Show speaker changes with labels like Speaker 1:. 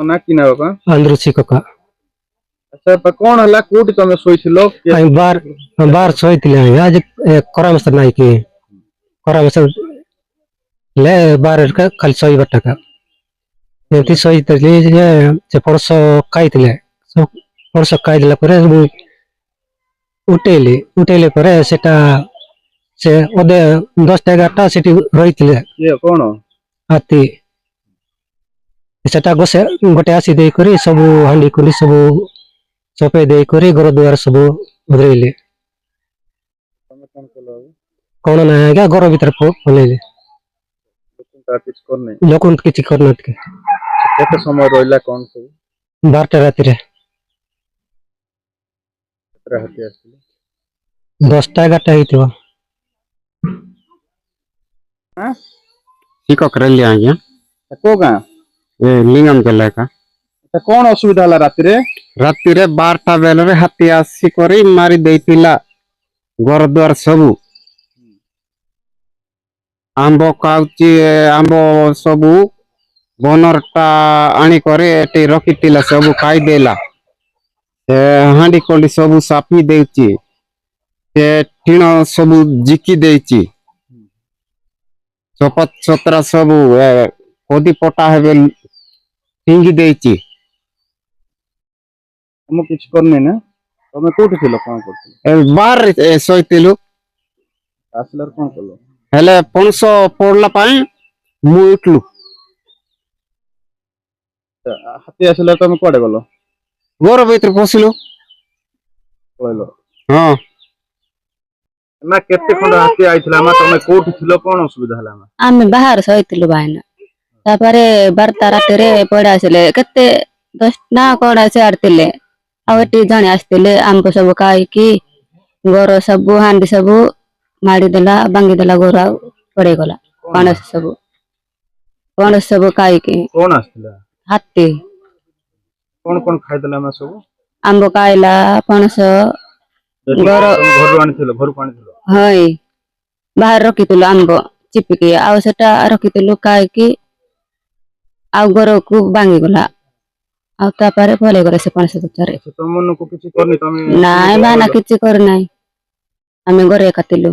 Speaker 1: ना कि ना बाबा
Speaker 2: अंदरुची कका
Speaker 1: अच्छा पर कौन हला कोटी तमे सोइथिलो
Speaker 2: आई बार सोइतिले आज करामस नाइ कि करामस ले बार का खाली सोइ बटका एति सोइतले जे परस काइतिले सब परस काइदिला परे उठेले परे सेटा से ओदे 10-11टा सेठी रहितिले
Speaker 1: ये कोन
Speaker 2: हाथी सेटा गोटे आसी दे करी सब हांडी कुली सब चपे दे करी घर द्वार सब उधरेले
Speaker 1: तमे कोन कलो
Speaker 2: कोन ना आगे घर भीतर पलेले लोकन किछि करनत के
Speaker 1: केते समय रहला कोन सब
Speaker 2: 12टा राति रे
Speaker 1: रहते आसी
Speaker 2: 10-11टा हितो
Speaker 1: हां
Speaker 3: सिको करलिया आज्ञा
Speaker 1: को गा
Speaker 3: ए लिंगम केला का
Speaker 1: तो कौन असुविधा हला राति रे
Speaker 3: 12टा बेले रे हाथी आसी करी मारी देतिला घर द्वार सब आंबो काउची आंबो सब बनरटा आनी करे एटी रखितिला सब खाई देला ए हांडी कोली सब सापी देची ए टीण सब जिकी देची चपत चतरा सब कोदी पटा हेबे टिंगी देची
Speaker 1: हम किछ करने ना तमे कोठी थिलो कोन करथिलो
Speaker 3: बार सोइतिलु
Speaker 1: आसलर कोन कलो
Speaker 3: हेले 500 पड़ला पाए मु उठलु
Speaker 1: हाथी आसलर तमे कोडे गलो
Speaker 3: गोर भीतर पसिलु
Speaker 1: कहलो
Speaker 3: हां
Speaker 1: ना केते खंड हाथी आइथिला मा तमे कोठी थिलो कोन असुविधा हला मा
Speaker 4: आमे बाहर सहितिलु बायना तापरे 12टा राति रे पडा आसले केते 10 ना कोडा से आरतिले आवटी जणे आस्तिले आंबो सब काई की गोर सब हांडी सब माडी देला बांगी देला गोरा पड़े गला पणस सब काई की
Speaker 1: कोन आस्तिला
Speaker 4: हाथी
Speaker 1: कोन खाइ देला मा सब
Speaker 4: आंबो काइला पणस
Speaker 1: गोर घर आनी थिलो
Speaker 4: हय बाहर रखितिलु आंबो चिपिकी आउ सेटा रखितिलु काई की आउ गोर को बांगी गला आउ तापारे भले करे से पणस तचारे
Speaker 1: तमन को किछि करनी तमे
Speaker 4: नाय बाना किछि कर नाय आमे घरे खातिलु